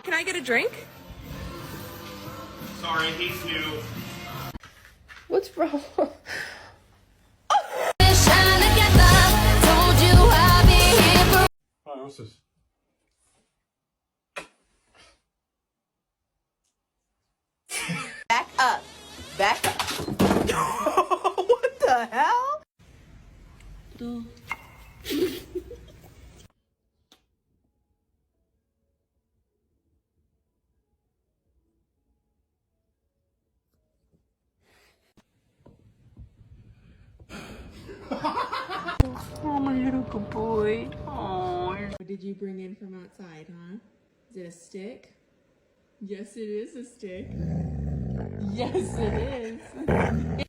Can I get a drink? Sorry, he's new. What's wrong? Hi, what's this? Back up. Back up. What the hell? Oh, my little good boy. Oh. What did you bring in from outside, huh? Is it a stick? Yes, it is a stick. Yes, it is.